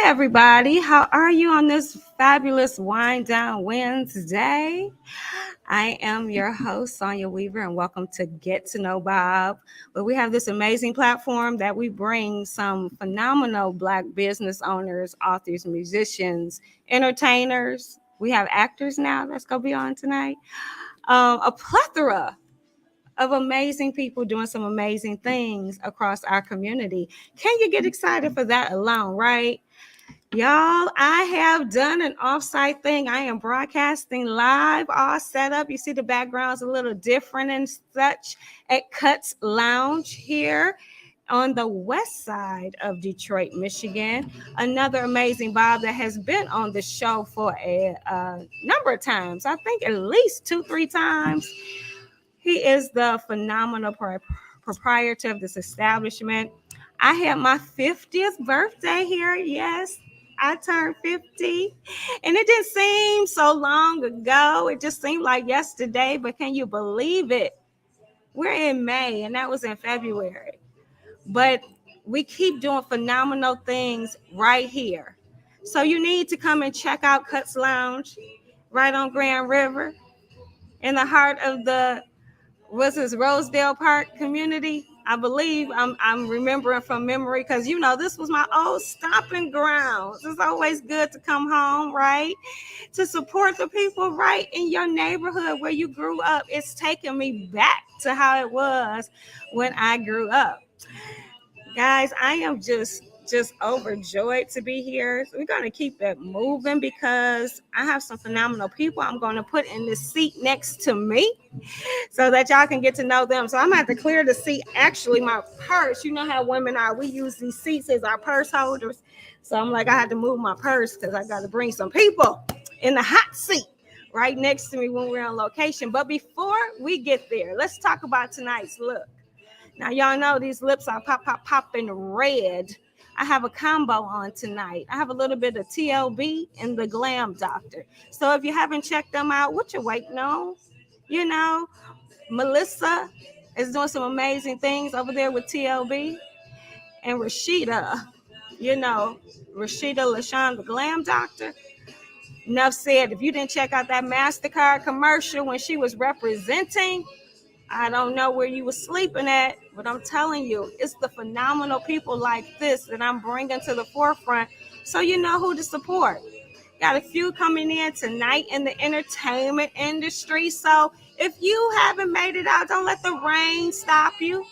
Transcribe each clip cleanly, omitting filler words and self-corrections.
everybody. How are you on this fabulous Wind Down Wednesday? I am your host, Sonia Weaver, and welcome to Get to Know Bob, where we have this amazing platform that we bring some phenomenal Black business owners, authors, musicians, entertainers. We have actors now that's going to be on tonight. A plethora of amazing people doing some amazing things across our community. Can you get excited for that alone, right? Y'all, I have done an offsite thing. I am broadcasting live, all set up. You see the background's a little different and such at Cutz Lounge here on the west side of Detroit, Michigan. Another amazing Bob that has been on the show for a number of times. I think at least 2-3 times. He is the phenomenal proprietor of this establishment. I had my 50th birthday here. Yes, I turned 50. And it didn't seem so long ago. It just seemed like yesterday. But can you believe it? We're in May, and that was in February. But we keep doing phenomenal things right here. So you need to come and check out Cutz Lounge right on Grand River in the heart of the Rosedale Park community. I believe I'm remembering from memory because this was my old stomping grounds. It's always good to come home, right? To support the people right in your neighborhood where you grew up. It's taking me back to how it was when I grew up. Guys, I am just overjoyed to be here. So we're going to keep it moving because I have some phenomenal people I'm going to put in the seat next to me so that y'all can get to know them. So I'm going to have to clear the seat. Actually, my purse, you know how women are. We use these seats as our purse holders. So I'm like, I had to move my purse because I got to bring some people in the hot seat right next to me when we're on location. But before we get there, let's talk about tonight's look. Now, y'all know these lips are popping red. I have a combo on tonight. I have a little bit of T.O.B. and the Glam Doctor. So if you haven't checked them out, what you waiting on? Melissa is doing some amazing things over there with T.O.B. And Rashida, Rashida LaShawn, the Glam Doctor. Enough said, if you didn't check out that MasterCard commercial when she was representing, I don't know where you were sleeping at, but I'm telling you, it's the phenomenal people like this that I'm bringing to the forefront so you know who to support. Got a few coming in tonight in the entertainment industry. So if you haven't made it out, don't let the rain stop you.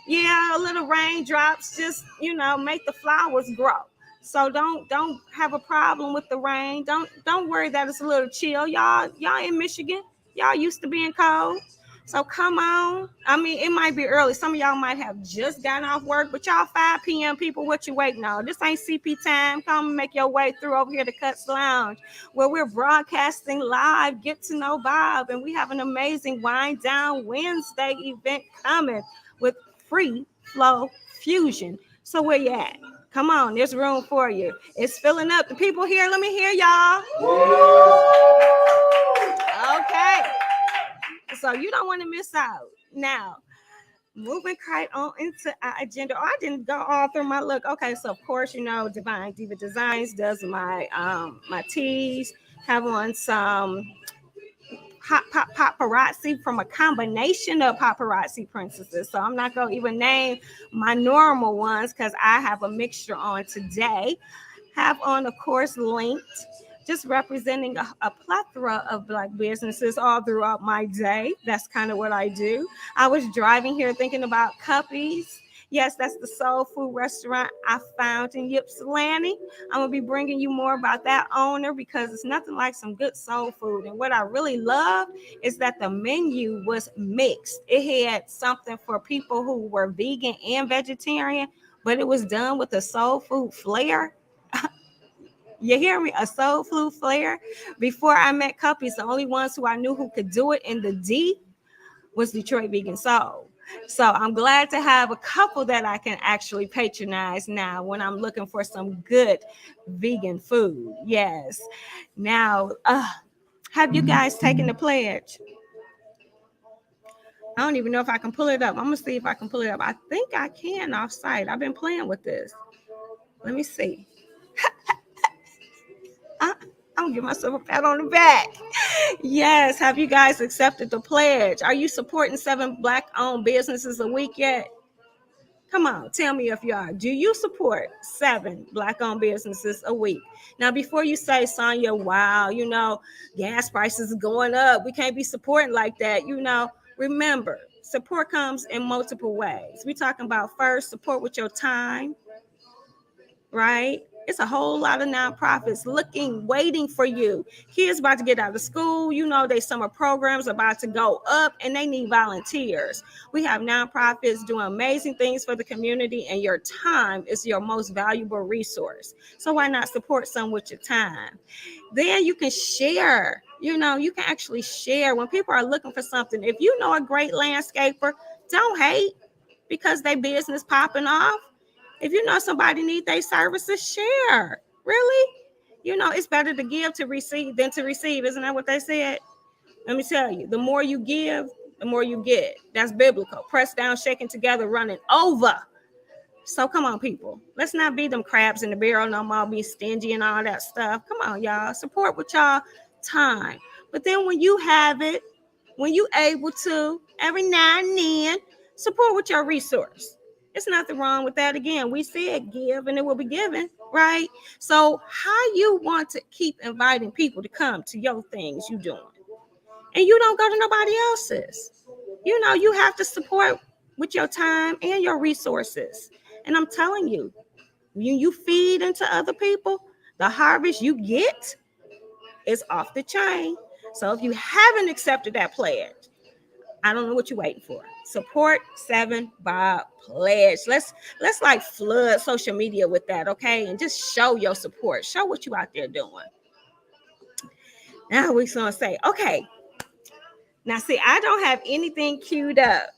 Yeah, a little raindrops just, make the flowers grow. So don't have a problem with the rain. Don't worry that it's a little chill. Y'all in Michigan, y'all used to being cold. So come on. I mean, it might be early. Some of y'all might have just gotten off work, but y'all 5 p.m. people, what you waiting on? This ain't CP time. Come and make your way through over here to Cutz Lounge, where we're broadcasting live, Get to Know Bob, and we have an amazing Wind Down Wednesday event coming with Free Flow Fusion. So where you at? Come on, there's room for you. It's filling up. The people here, let me hear y'all. Okay. So you don't want to miss out. Now, moving right on into our agenda. Oh, I didn't go all through my look. Okay, so of course, Divine Diva Designs does my my tees. Have on some hot paparazzi from a combination of paparazzi princesses. So I'm not going to even name my normal ones because I have a mixture on today. Have on, of course, Linked, just representing a plethora of Black businesses all throughout my day. That's kind of what I do. I was driving here thinking about Cuppies. Yes, that's the soul food restaurant I found in Ypsilanti. I'm going to be bringing you more about that owner because it's nothing like some good soul food. And what I really love is that the menu was mixed. It had something for people who were vegan and vegetarian, but it was done with a soul food flair. You hear me? A soul food flair. Before I met Cuppies, the only ones who I knew who could do it in the D was Detroit Vegan Soul. So I'm glad to have a couple that I can actually patronize now when I'm looking for some good vegan food. Yes. Now, have you guys taken the pledge? I don't even know if I can pull it up. I'm going to see if I can pull it up. I think I can off site. I've been playing with this. Let me see. I'm gonna give myself a pat on the back. Yes. Have you guys accepted the pledge? Are you supporting 7 Black-owned businesses a week yet? Come on, tell me if you are. Do you support 7 Black-owned businesses a week? Now, before you say, Sonia, wow, gas prices are going up. We can't be supporting like that. Remember, support comes in multiple ways. We're talking about first, support with your time, right? It's a whole lot of nonprofits waiting for you. Kids about to get out of school, they summer programs about to go up and they need volunteers. We have nonprofits doing amazing things for the community, and your time is your most valuable resource. So why not support some with your time? Then you can share. You can actually share when people are looking for something. If you know a great landscaper, don't hate because their business popping off. If you know somebody needs their services, share. Really? It's better to give to receive than to receive. Isn't that what they said? Let me tell you, the more you give, the more you get. That's biblical. Pressed down, shaking together, running over. So come on, people. Let's not be them crabs in the barrel no more, be stingy and all that stuff. Come on, y'all. Support with y'all time. But then when you have it, when you able to, every now and then, support with your resource. It's nothing wrong with that. Again, we said give and it will be given, right? So how you want to keep inviting people to come to your things you doing, and you don't go to nobody else's? You have to support with your time and your resources. And I'm telling you, when you feed into other people, the harvest you get is off the chain. So if you haven't accepted that pledge, I don't know what you're waiting for. Support 7 Bob pledge. Let's like flood social media with that, okay? And just show your support. Show what you out there doing. Now we're gonna say, okay. Now see, I don't have anything queued up.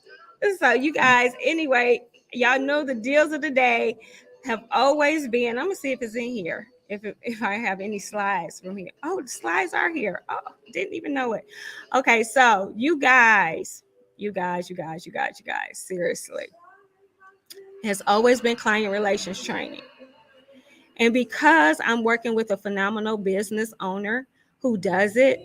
So you guys, anyway, y'all know the deals of the day have always been. I'm gonna see if it's in here. If I have any slides from here. Oh, the slides are here. Oh, didn't even know it. Okay, so you guys, seriously, has always been client relations training. And because I'm working with a phenomenal business owner who does it,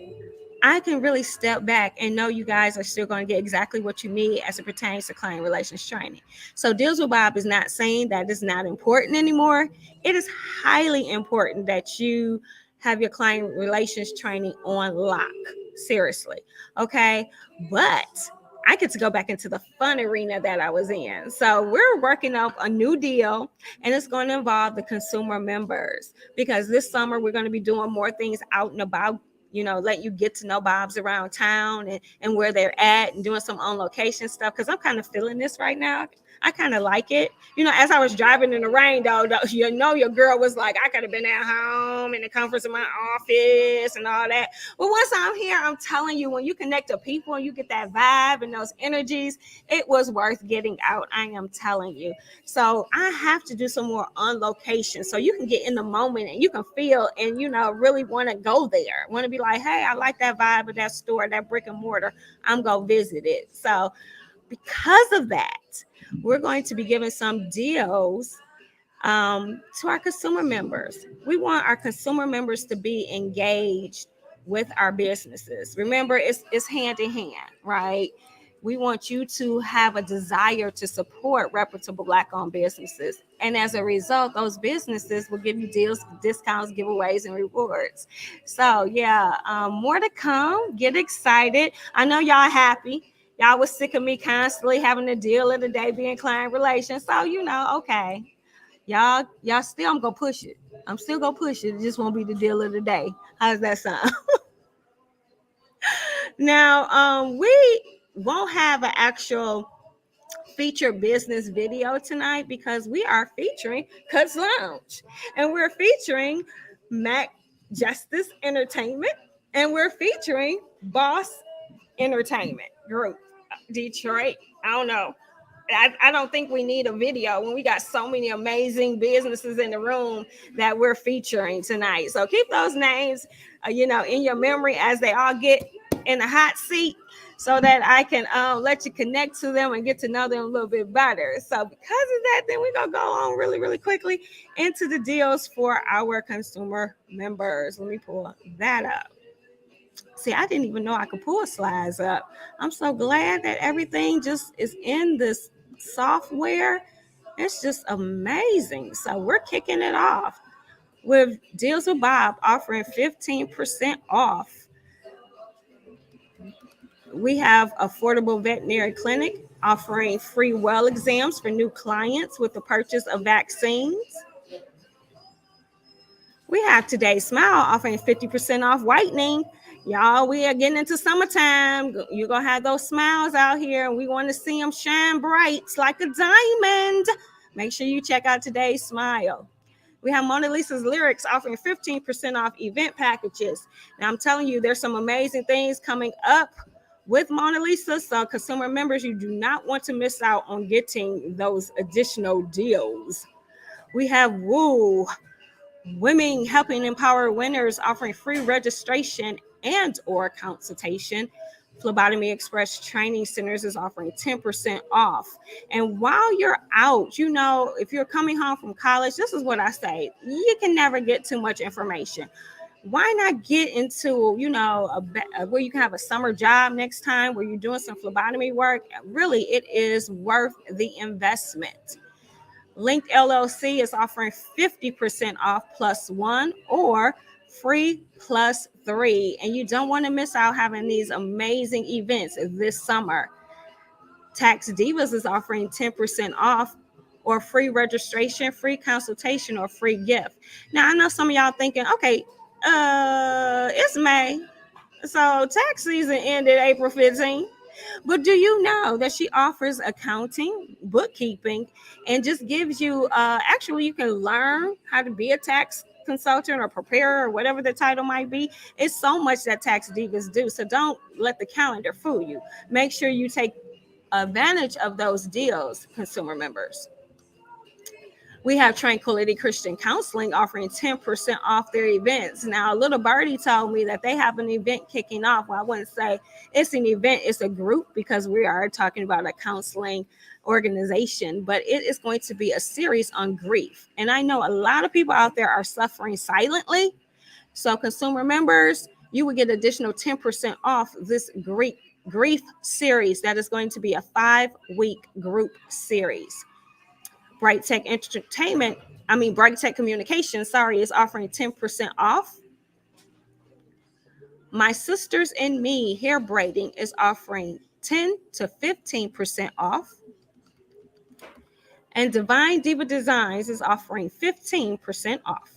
I can really step back and know you guys are still going to get exactly what you need as it pertains to client relations training. So Deals with Bob is not saying that it's not important anymore. It is highly important that you have your client relations training on lock. Seriously. Okay. But I get to go back into the fun arena that I was in. So we're working up a new deal, and it's going to involve the consumer members, because this summer we're going to be doing more things out and about, let you get to know Bobs around town and where they're at, and doing some on location stuff. Cause I'm kind of feeling this right now. I kind of like it. As I was driving in the rain, though, your girl was like, I could have been at home in the comforts of my office and all that. But once I'm here, I'm telling you, when you connect to people and you get that vibe and those energies, it was worth getting out. I am telling you. So I have to do some more on location so you can get in the moment and you can feel and, really want to go there. Want to be like, hey, I like that vibe of that store, that brick and mortar. I'm going to visit it. So because of that, we're going to be giving some deals to our consumer members. We want our consumer members to be engaged with our businesses. Remember, it's hand in hand, right? We want you to have a desire to support reputable Black-owned businesses. And as a result, those businesses will give you deals, discounts, giveaways, and rewards. So, yeah, more to come. Get excited. I know y'all happy. Y'all was sick of me constantly having the deal of the day being client relations. So, okay. Y'all still, I'm going to push it. I'm still going to push it. It just won't be the deal of the day. How's that sound? Now, we won't have an actual feature business video tonight because we are featuring Cutz Lounge, and we're featuring Mack Justice Entertainment, and we're featuring Boss Entertainment Group, Detroit. I don't know. I don't think we need a video when we got so many amazing businesses in the room that we're featuring tonight. So keep those names, in your memory as they all get in the hot seat. so that I can let you connect to them and get to know them a little bit better. So because of that, then we're going to go on really, really quickly into the deals for our consumer members. Let me pull that up. See, I didn't even know I could pull slides up. I'm so glad that everything just is in this software. It's just amazing. So we're kicking it off with Deals with Bob offering 15% off. We have Affordable Veterinary Clinic offering free well exams for new clients with the purchase of vaccines. We have Today's Smile offering 50% off whitening. Y'all, we are getting into summertime. You're going to have those smiles out here, and we want to see them shine bright like a diamond. Make sure you check out Today's Smile. We have Mona Lisa's Lyrics offering 15% off event packages. Now, I'm telling you, there's some amazing things coming up with Mona Lisa. So, consumer members, you do not want to miss out on getting those additional deals. We have Woo, Women Helping Empower Winners offering free registration and or consultation. Phlebotomy Express Training Centers is offering 10% off. And while you're out, you know, if you're coming home from college, this is what I say. You can never get too much information. Why not get into, you know, where you can have a summer job next time where you're doing some phlebotomy work? Really, it is worth the investment. Link LLC is offering 50% off plus one or free plus three. And you don't want to miss out having these amazing events this summer. Tax Divas is offering 10% off or free registration, free consultation, or free gift. Now, I know some of y'all thinking, okay, it's May. So tax season ended April 15th. But do you know that she offers accounting, bookkeeping, and just gives you, actually, you can learn how to be a tax consultant or preparer or whatever the title might be. It's so much that Tax Divas do. So don't let the calendar fool you. Make sure you take advantage of those deals, consumer members. We have Tranquility Christian Counseling offering 10% off their events. Now, a little birdie told me that they have an event kicking off. Well, I wouldn't say it's an event, it's a group because we are talking about a counseling organization, but it is going to be a series on grief. And I know a lot of people out there are suffering silently. So, consumer members, you will get additional 10% off this grief series that is going to be a 5-week group series. Bright Tech Communications, is offering 10% off. My Sisters and Me Hair Braiding is offering 10 to 15% off. And Divine Diva Designs is offering 15% off.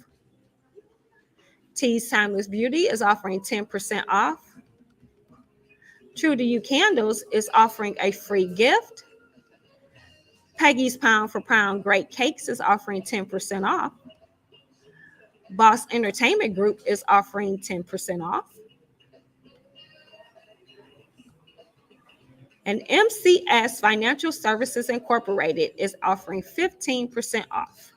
Tea's Timeless Beauty is offering 10% off. True to You Candles is offering a free gift. Peggy's Pound for Pound Great Cakes is offering 10% off. Boss Entertainment Group is offering 10% off. And MCS Financial Services Incorporated is offering 15% off.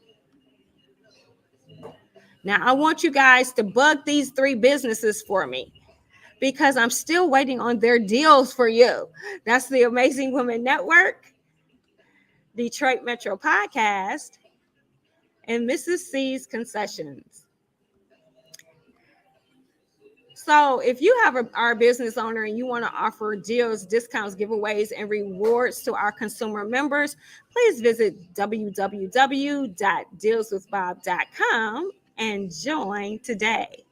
Now, I want you guys to bug these 3 businesses for me because I'm still waiting on their deals for you. That's the Amazing Women Network, Detroit Metro Podcast, and Mrs. C's Concessions. So if you have our business owner and you want to offer deals, discounts, giveaways, and rewards to our consumer members, please visit www.dealswithbob.com and join today.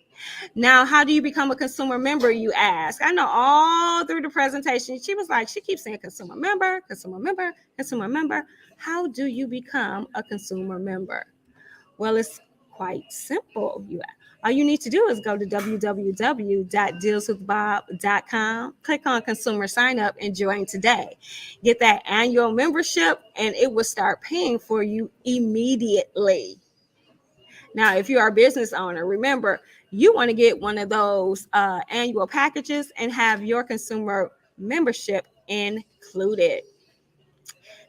Now, how do you become a consumer member, you ask? I know all through the presentation, she was like, she keeps saying consumer member, consumer member, consumer member. How do you become a consumer member? Well, it's quite simple, you ask. All you need to do is go to www.dealswithbob.com, click on consumer sign up and join today. Get that annual membership and it will start paying for you immediately. Now, if you are a business owner, remember, you want to get one of those annual packages and have your consumer membership included.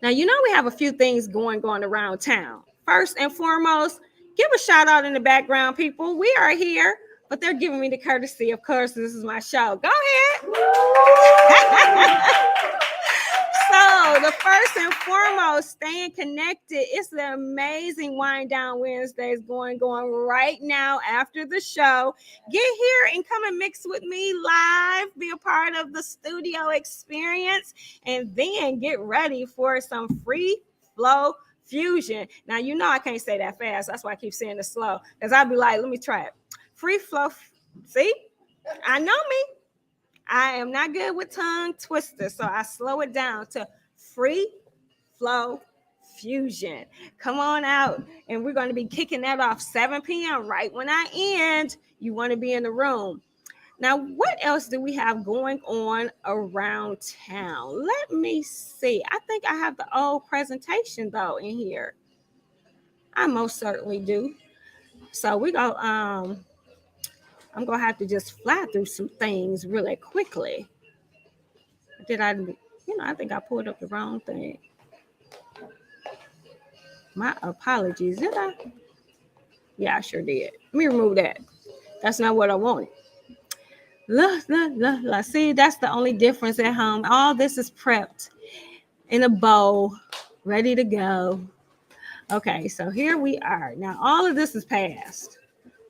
Now, you know, we have a few things going around town. First and foremost, give a shout out in the background, people. We are here but they're giving me the courtesy. Of course, this is my show. Go ahead. So the first and foremost, staying connected. It's the amazing Wind Down Wednesdays going right now after the show. Get here and come and mix with me live. Be a part of the studio experience, and then get ready for some free flow fusion. Now, you know I can't say that fast. That's why I keep saying it slow, because I'll be like, let me try it. Free flow. See, I know me. I am not good with tongue twisters, so I slow it down to free flow fusion. Come on out, and we're going to be kicking that off 7 p.m. right when I end. You want to be in the room. Now, what else do we have going on around town? Let me see. I think I have the old presentation, though, in here. I most certainly do. So we go, I'm going to have to just fly through some things really quickly. I think I pulled up the wrong thing. My apologies. Did I? Yeah, I sure did. Let me remove that. That's not what I wanted. Look. See, that's the only difference at home. All this is prepped in a bowl, ready to go. Okay, so here we are. Now, all of this is past.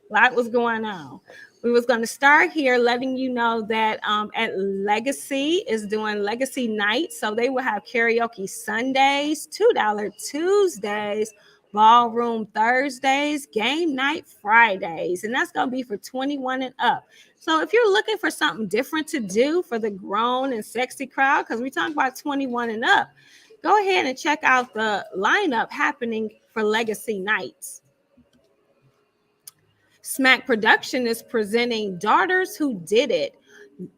A lot was going on. We was going to start here letting you know that at Legacy is doing Legacy Night. So they will have karaoke Sundays, $2 Tuesdays, ballroom Thursdays, game night Fridays. And that's going to be for 21 and up. So if you're looking for something different to do for the grown and sexy crowd, because we talk about 21 and up, go ahead and check out the lineup happening for Legacy Nights. Smack Production is presenting Daughters Who Did It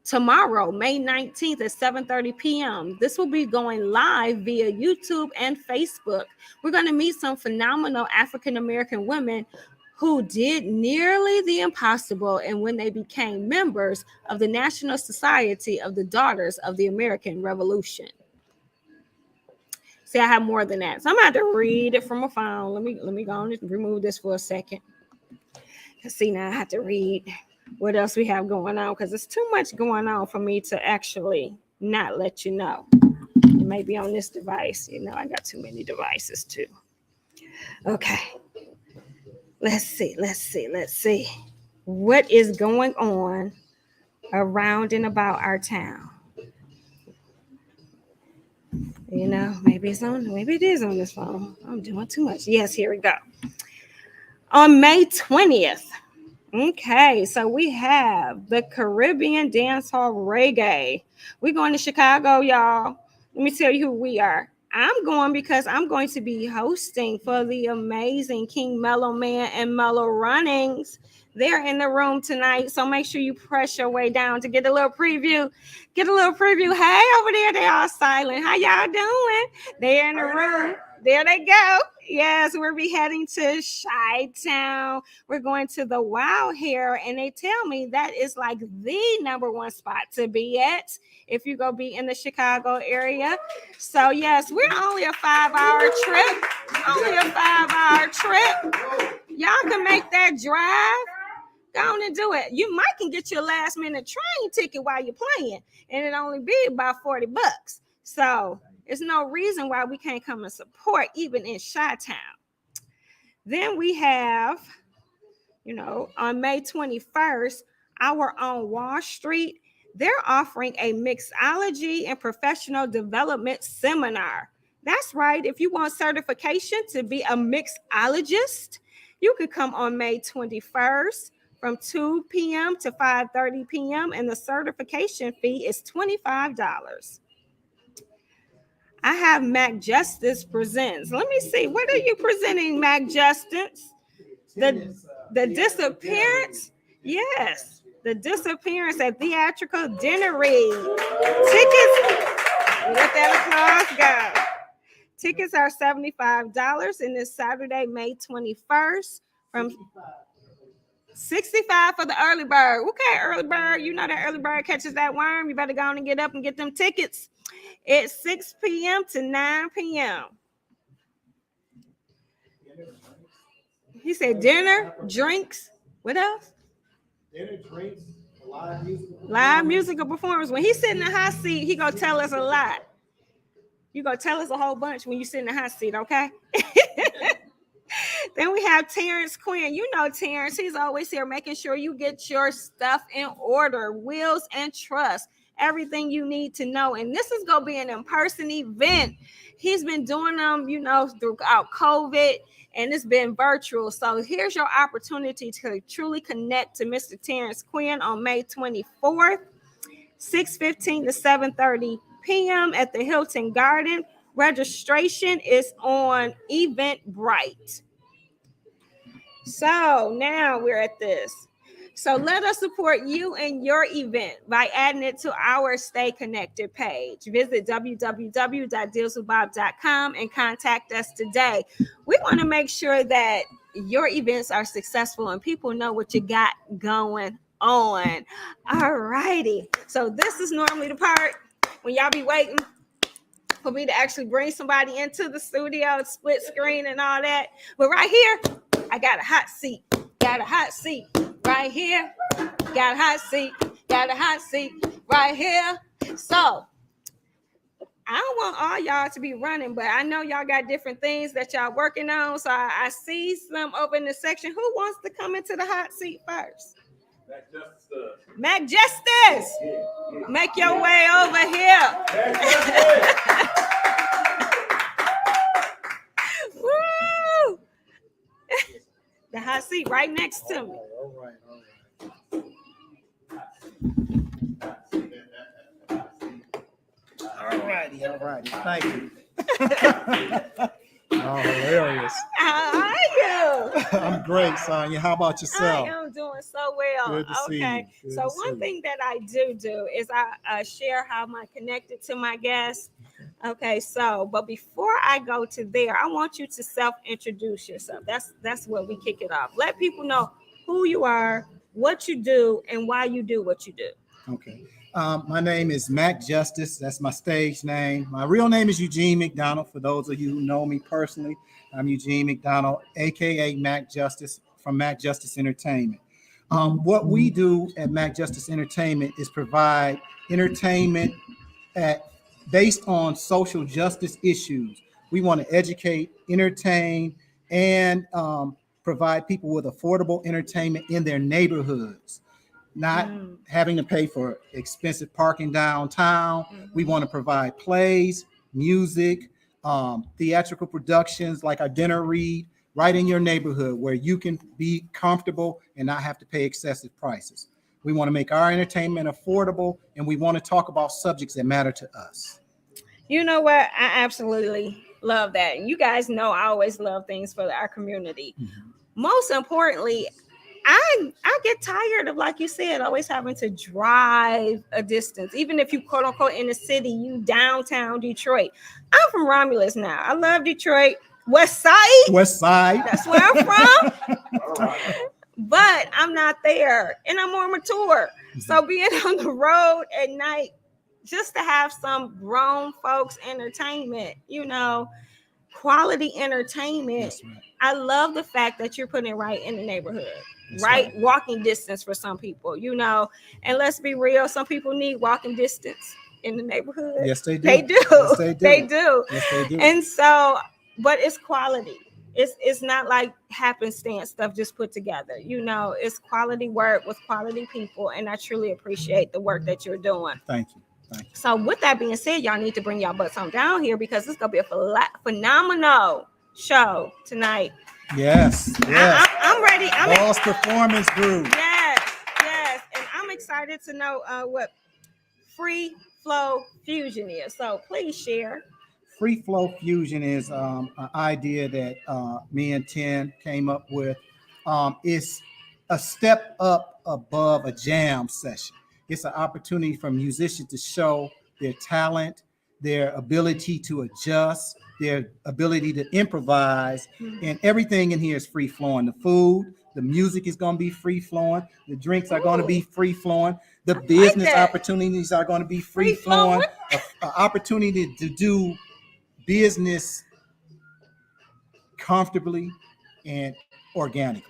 tomorrow, May 19th at 7:30 p.m. This will be going live via YouTube and Facebook. We're going to meet some phenomenal African-American women who did nearly the impossible and when they became members of the National Society of the Daughters of the American Revolution. See, I have more than that. So I'm going to have to read it from a phone. Let me go on and remove this for a second. See, now I have to read what else we have going on, because it's too much going on for me to actually not let you know. It may be on this device. I got too many devices too. Okay. Let's see. What is going on around and about our town? Maybe it is on this phone. I'm doing too much. Yes, here we go. On May 20th. Okay, so we have the Caribbean Dancehall Reggae. We're going to Chicago, y'all. Let me tell you who we are. I'm going because I'm going to be hosting for the amazing King Mellow Man and Mellow Runnings. They're in the room tonight, so make sure you press your way down to get a little preview. Hey, over there, they all silent. How y'all doing? They're in the room. There they go. Yes, we'll be heading to Chi-Town. We're going to the Wow Hair, and they tell me that is like the number one spot to be at if you go be in the Chicago area. So, yes, we're only a 5-hour trip. Y'all can make that drive. Go on and do it. You might can get your last minute train ticket while you're playing, and it only be about $40. So there's no reason why we can't come and support even in Chi-Town. Then we have, on May 21st, our on Wall Street, they're offering a mixology and professional development seminar. That's right. If you want certification to be a mixologist, you could come on May 21st from 2 p.m. to 5:30 p.m. and the certification fee is $25. I have Mack Justice presents. Let me see. What are you presenting, Mack Justice? The disappearance? Yes. The disappearance at Theatrical Dinnery. Tickets, let that applause go. Tickets are $75 and it's Saturday, May 21st from $65 for the early bird. Okay, early bird. You know that early bird catches that worm. You better go on and get up and get them tickets. It's 6 p.m. to 9 p.m. He said dinner, drinks. What else? dinner, drinks, live music. Live musical performance. When he's sitting in the hot seat, he gonna tell us a lot. You gonna tell us a whole bunch when you sit in the hot seat, okay? Then we have Terrence Quinn. You know Terrence. He's always here making sure you get your stuff in order. Wills and Trust. Everything you need to know. And this is going to be an in-person event. He's been doing them, throughout COVID, and it's been virtual. So here's your opportunity to truly connect to Mr. Terrence Quinn on May 24th, 6:15 to 7:30 p.m. at the Hilton Garden. Registration is on Eventbrite. So now we're at this. So let us support you and your event by adding it to our Stay Connected page. Visit www.dealswithbob.com and contact us today. We want to make sure that your events are successful and people know what you got going on. All righty. So this is normally the part when y'all be waiting for me to actually bring somebody into the studio, split screen and all that. But right here, I got a hot seat. Got a hot seat right here. Got a hot seat. Got a hot seat right here. So I don't want all y'all to be running, but I know y'all got different things that y'all working on. So I see some over in the section. Who wants to come into the hot seat first? Mack Justice. Make your way over here. Woo! The hot seat right next to me. All right. All righty. Thank you. Oh, hilarious. How are you? I'm great, Sonia. How about yourself? I am doing so well. Good to see you. Good So to see one thing that I do is I share how I'm connected to my guests. Okay, but before I go to there, I want you to self-introduce yourself. That's where we kick it off. Let people know who you are, what you do, and why you do what you do. Okay. My name is Mack Justice. That's my stage name. My real name is Eugene McDonald. For those of you who know me personally, I'm Eugene McDonald, aka Mack Justice from Mack Justice Entertainment. What we do at Mack Justice Entertainment is provide entertainment based on social justice issues. We want to educate, entertain, and provide people with affordable entertainment in their neighborhoods. Not having to pay for expensive parking downtown. We want to provide plays, music, theatrical productions like our dinner read right in your neighborhood where you can be comfortable and not have to pay excessive prices. We want to make our entertainment affordable, and we want to talk about subjects that matter to us. You know what? I absolutely love that. You guys know I always love things for our community. Mm-hmm. Most importantly, I get tired of, like you said, always having to drive a distance. Even if you quote unquote in the city, you downtown Detroit. I'm from Romulus now. I love Detroit. West Side. That's where I'm from. But I'm not there, and I'm more mature. Mm-hmm. So being on the road at night, just to have some grown folks entertainment, quality entertainment. Right. I love the fact that you're putting it right in the neighborhood. That's right, walking distance for some people, and let's be real, some people need walking distance in the neighborhood. Yes, they do. They do. Yes, they do. They do. Yes, they do. And so, but it's quality. It's not like happenstance stuff just put together. It's quality work with quality people, and I truly appreciate the work that you're doing. Thank you. So with that being said, y'all need to bring y'all butts on down here because it's gonna be a phenomenal show tonight. Yes. I'm ready. Boss Performance Group. Yes. And I'm excited to know what Free Flow Fusion is. So please share. Free Flow Fusion is an idea that me and Tim came up with. It's a step up above a jam session. It's an opportunity for musicians to show their talent, their ability to adjust, their ability to improvise, and everything in here is free flowing. The food, the music is going to be free flowing. The drinks are going to be free flowing. The business opportunities are going to be free flowing. An opportunity to do business comfortably and organically.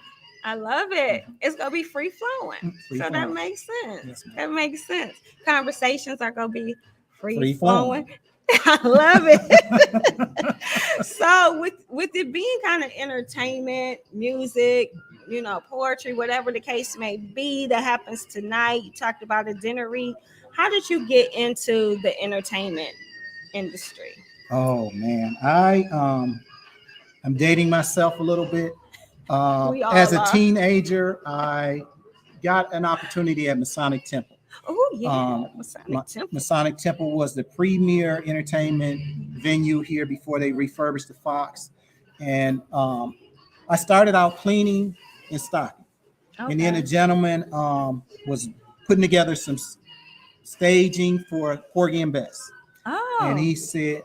I love it. It's gonna be free flowing. Free So that flowing. makes sense. Yes, ma'am. That makes sense. Conversations are gonna be free Free flowing. flowing. I love it. So with it being kind of entertainment, music, poetry, whatever the case may be that happens tonight. You talked about a dinner read. How did you get into the entertainment industry? Oh man, I'm dating myself a little bit. We As all a are. teenager, I got an opportunity at Masonic Temple. Oh yeah, Masonic Temple. Masonic Temple was the premier entertainment venue here before they refurbished the Fox, and I started out cleaning and stocking, and then a Okay. gentleman was putting together some staging for Porgy and Bess, and Oh. he said,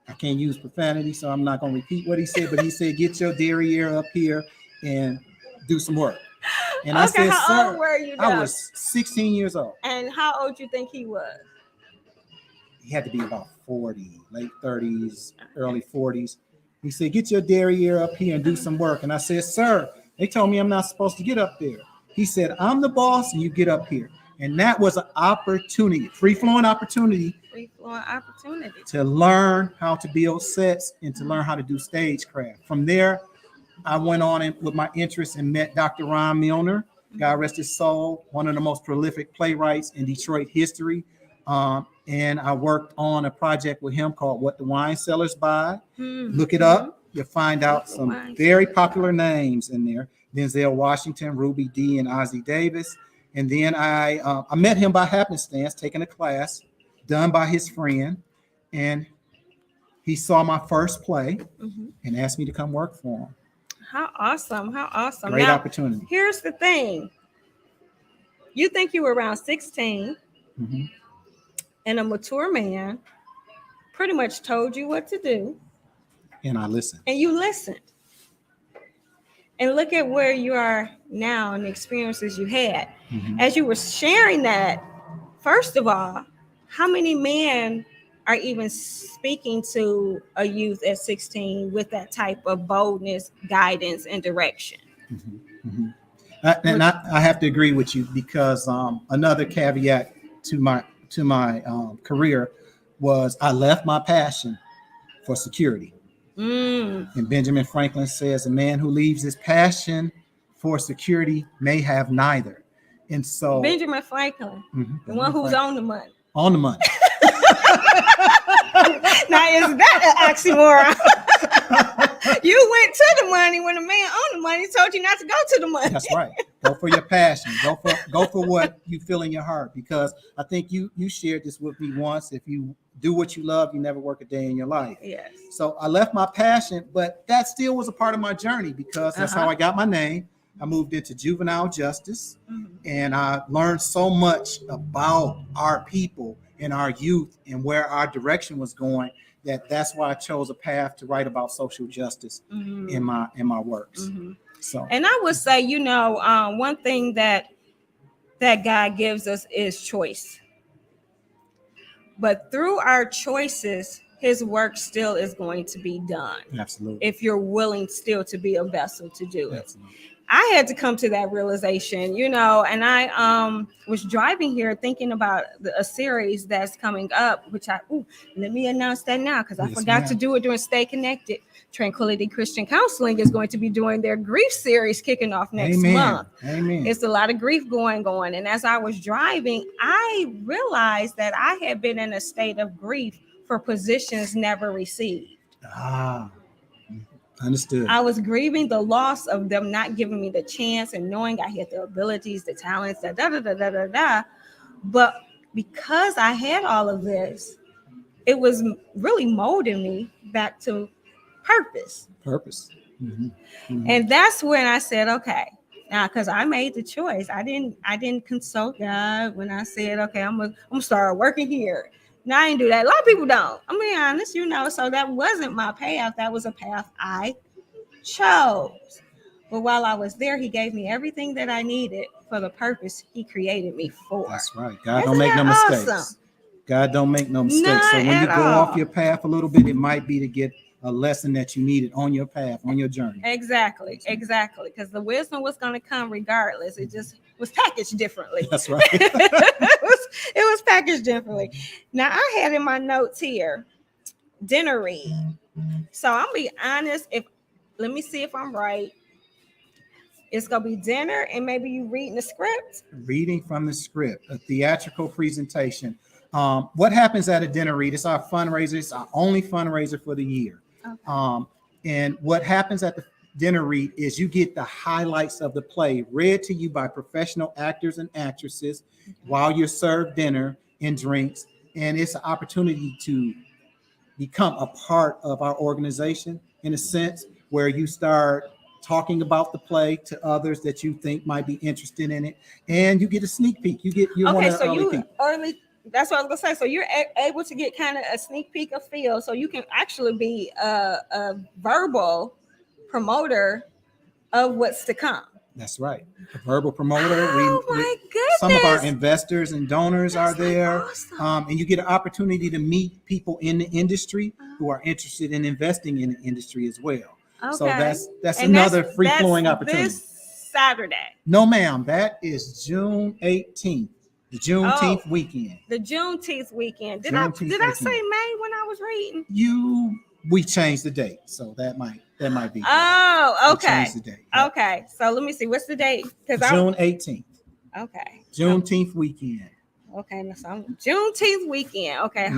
I can't use profanity, so I'm not going to repeat what he said, but he said, get your derriere up here and do some work. And I Okay, said, how old sir, were you I though? was 16 years old. And how old you think he was? He had to be about 40, late 30s, early 40s. He said, get your derriere up here and do some work. And I said, sir, they told me I'm not supposed to get up there. He said, I'm the boss and you get up here. And that was an opportunity, free flowing opportunity Free flowing opportunity. to learn how to build sets and to learn how to do stagecraft. From there, I went on with my interest and met Dr. Ron Milner, God rest his soul, one of the most prolific playwrights in Detroit history. And I worked on a project with him called What the Wine Cellars Buy. Look it up. You'll find out some very popular names in there. Denzel Washington, Ruby Dee, and Ossie Davis. And then I met him by happenstance, taking a class done by his friend. And he saw my first play and asked me to come work for him. How awesome. How awesome. Great Now, opportunity. here's the thing. You think you were around 16 and a mature man pretty much told you what to do. And I listened. And you listened. And look at where you are now and the experiences you had. As you were sharing that, first of all, how many men are even speaking to a youth at 16 with that type of boldness, guidance, and direction? And I have to agree with you because another caveat to my career was I left my passion for security. And Benjamin Franklin says, a man who leaves his passion for security may have neither. And so Benjamin Franklin, the one who's on the money. On the money. Now, is that an oxymoron? You went to the money when the man on the money told you not to go to the money. That's right. Go for your passion. Go for what you feel in your heart. Because I think you shared this with me once. If you do what you love, you never work a day in your life. Yes. So I left my passion, but that still was a part of my journey because that's how I got my name. I moved into juvenile justice, and I learned so much about our people and our youth and where our direction was going. That's why I chose a path to write about social justice in my works. So, and I would say, one thing that God gives us is choice. But through our choices, his work still is going to be done. Absolutely. If you're willing still to be a vessel to do it. Absolutely. I had to come to that realization, and I was driving here thinking about a series that's coming up, which let me announce that now because I forgot to do it during Stay Connected. Tranquility Christian Counseling is going to be doing their grief series kicking off next month. Amen. It's a lot of grief going on. And as I was driving, I realized that I had been in a state of grief for positions never received. Understood. I was grieving the loss of them not giving me the chance and knowing I had the abilities, the talents, But because I had all of this, it was really molding me back to purpose. And that's when I said, okay, now because I made the choice. I didn't consult God when I said, okay, I'm gonna start working here. No, I didn't do that. A lot of people don't. I'm being honest, so that wasn't my path. That was a path I chose. But while I was there, he gave me everything that I needed for the purpose he created me for. That's right. God don't make no mistakes. God don't make no mistakes. So when you go off your path a little bit, it might be to get a lesson that you needed on your path, on your journey. Exactly. Because the wisdom was going to come regardless. It just was packaged differently. That's right. It was packaged differently. Now, I had in my notes here, dinner read. So I'm going to be honest. Let me see if I'm right. It's going to be dinner and maybe you reading the script. Reading from the script, a theatrical presentation. What happens at a dinner read? It's our fundraiser. It's our only fundraiser for the year. Okay. And what happens at the dinner read is you get the highlights of the play read to you by professional actors and actresses while you're served dinner and drinks. And it's an opportunity to become a part of our organization in a sense where you start talking about the play to others that you think might be interested in it, and you get a sneak peek. You're one of the early people. That's what I was gonna say. So you're able to get kind of a sneak peek of feel, so you can actually be a verbal promoter of what's to come. That's right, a verbal promoter. Oh my goodness! Some of our investors and donors are there, awesome. And you get an opportunity to meet people in the industry who are interested in investing in the industry as well. Okay. So that's another free-flowing opportunity. This Saturday. No, ma'am. That is June 18th, the Juneteenth weekend. The Juneteenth weekend. Did I say May when I was reading? We changed the date, so that might be. Oh, okay. We changed the date. Yep. Okay. So let me see. What's the date? June 18th. Okay. Juneteenth weekend. Okay. So Juneteenth weekend. Okay. Mm-hmm.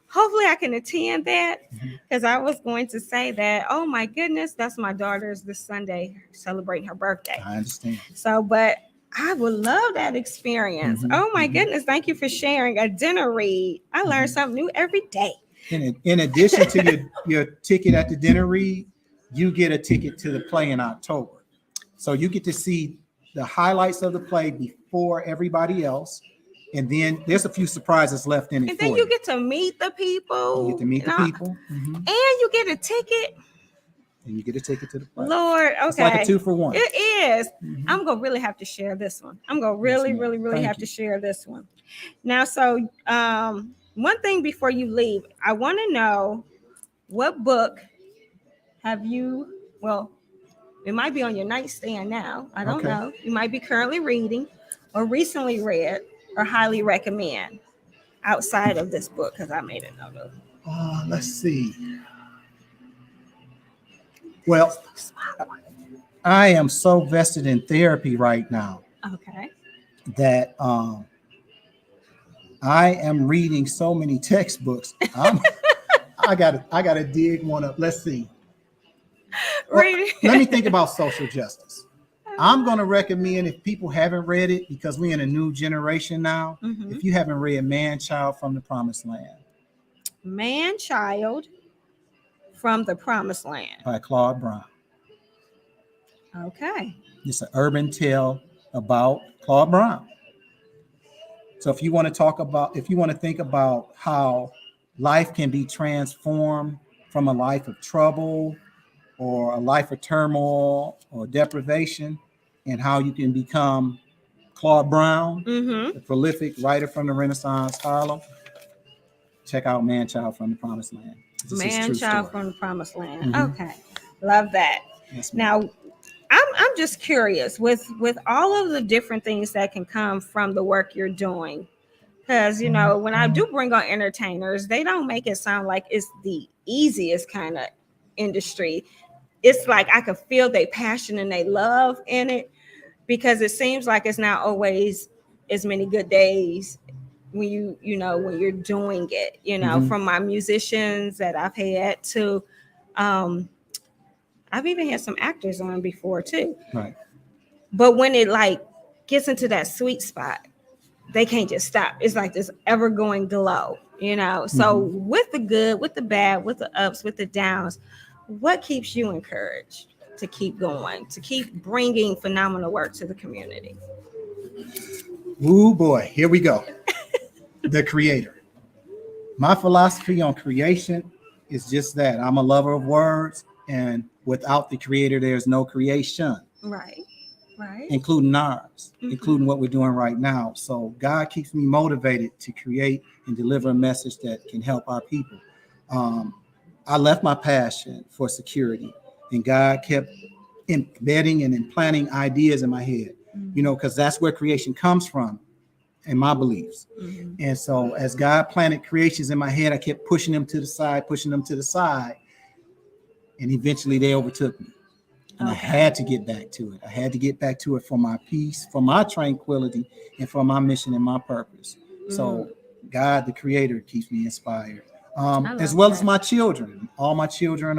Hopefully I can attend that, because I was going to say that, oh my goodness, that's my daughter's this Sunday celebrating her birthday. I understand. So, but I would love that experience. Mm-hmm. Oh my goodness. Thank you for sharing a dinner read. I learn something new every day. In addition to your ticket at the dinner read, you get a ticket to the play in October. So you get to see the highlights of the play before everybody else. And then there's a few surprises left in it. And then you get to meet the people. You get to meet the people. Mm-hmm. And you get a ticket. And you get a ticket to the play. Lord, okay. It's like a 2-for-1. It is. Mm-hmm. I'm going to really have to share this one. I'm going to really have to share this one. Now, so one thing before you leave, I want to know, what book have you, well, it might be on your nightstand now. I don't know. You might be currently reading or recently read or highly recommend outside of this book, because I made a note of it. Let's see. Well, I am so vested in therapy right now. Okay. That I am reading so many textbooks. I gotta dig one up. Let's see. Well, let me think about social justice. I'm going to recommend, if people haven't read it, because we're in a new generation now, if you haven't read Man-Child from the Promised Land. Man-Child from the Promised Land. By Claude Brown. Okay. It's an urban tale about Claude Brown. So if you want to think about how life can be transformed from a life of trouble or a life of turmoil or deprivation, and how you can become Claude Brown, the prolific writer from the Renaissance Harlem, check out Man-Child from the Promised Land. Man-Child from the Promised Land. Okay. Love that. Yes, now, I'm just curious with all of the different things that can come from the work you're doing, because, you know, when I do bring on entertainers, they don't make it sound like it's the easiest kind of industry. It's like I can feel their passion and their love in it, because it seems like it's not always as many good days when when you're doing it, from my musicians that I've had to, I've even had some actors on before too. Right. But when it like gets into that sweet spot, they can't just stop. It's like this ever going glow, So with the good, with the bad, with the ups, with the downs, what keeps you encouraged to keep going, to keep bringing phenomenal work to the community? Ooh, boy, here we go. The creator. My philosophy on creation is just that. I'm a lover of words, and without the creator, there's no creation. Right. Including ours, including what we're doing right now. So God keeps me motivated to create and deliver a message that can help our people. I left my passion for security, and God kept embedding and implanting ideas in my head, because that's where creation comes from, in my beliefs. And so, as God planted creations in my head, I kept pushing them to the side, pushing them to the side, and eventually they overtook me. And I had to get back to it. I had to get back to it for my peace, for my tranquility, and for my mission and my purpose. So God, the creator, keeps me inspired. As well as my children. All my children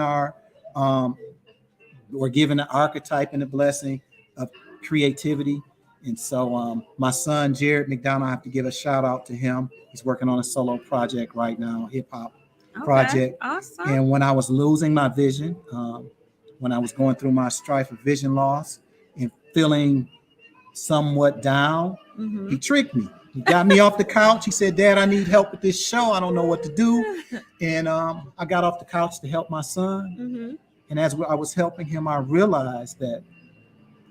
were given an archetype and a blessing of creativity. And so my son, Jared McDonald, I have to give a shout out to him. He's working on a solo project right now, hip hop project. Awesome. And when I was losing my vision, when I was going through my strife of vision loss and feeling somewhat down, he tricked me. He got me off the couch. He said, Dad, I need help with this show. I don't know what to do. And I got off the couch to help my son. And as I was helping him, I realized that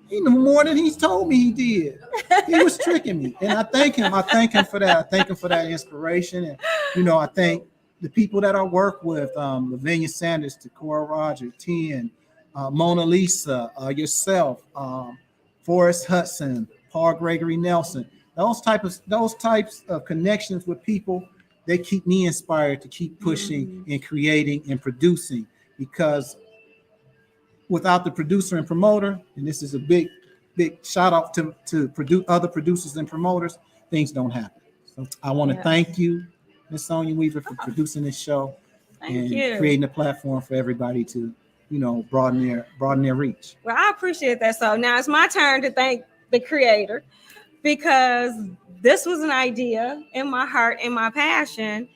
he knew more than he's told me he did. He was tricking me. And I thank him. I thank him for that. I thank him for that inspiration. And, I thank the people that I work with, Lavinia Sanders, Takora Roger, Tien, Mona Lisa, yourself, Forrest Hudson, Paul Gregory Nelson. Those types of connections with people, they keep me inspired to keep pushing and creating and producing, because without the producer and promoter, and this is a big shout out to other producers and promoters, things don't happen. So I want to thank you, Miss Sonia Weaver, for producing this show and creating a platform for everybody to, broaden their reach. Well, I appreciate that. So now it's my turn to thank the creator, because this was an idea in my heart and my passion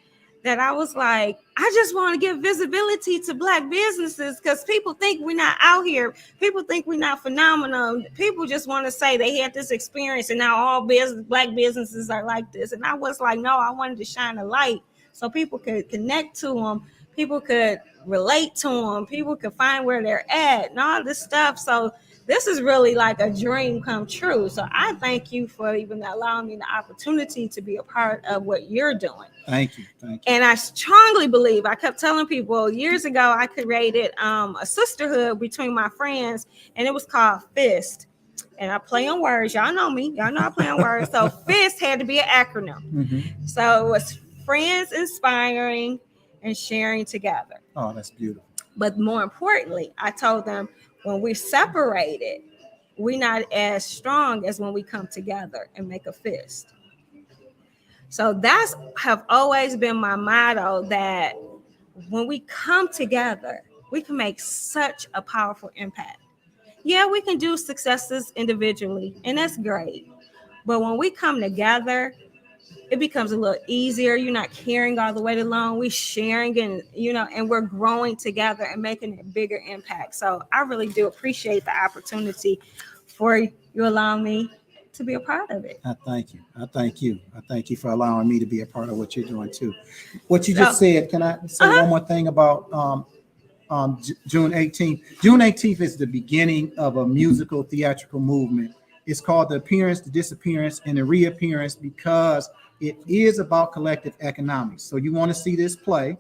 that I was like, I just want to give visibility to Black businesses, because people think we're not out here. People think we're not phenomenal. People just want to say they had this experience and now all Black businesses are like this. And I was like, no, I wanted to shine a light so people could connect to them. People could relate to them. People could find where they're at and all this stuff. So this is really like a dream come true. So I thank you for even allowing me the opportunity to be a part of what you're doing. Thank you. And I strongly believe, I kept telling people years ago, I created a sisterhood between my friends, and it was called FIST. And I play on words. Y'all know me. Y'all know I play on words. So FIST had to be an acronym. So it was friends inspiring and sharing together. Oh, that's beautiful. But more importantly, I told them, when we're separated, we're not as strong as when we come together and make a fist. So that's have always been my motto, that when we come together, we can make such a powerful impact. Yeah, we can do successes individually, and that's great. But when we come together, it becomes a little easier. You're not carrying all the weight alone. We're sharing and, and we're growing together and making a bigger impact. So I really do appreciate the opportunity for you allowing me to be a part of it. I thank you. I thank you for allowing me to be a part of what you're doing too. What you just said, can I say one more thing about June 18th? June 18th is the beginning of a musical theatrical movement. It's called The Appearance, The Disappearance, and The Reappearance, because it is about collective economics. So you want to see this play.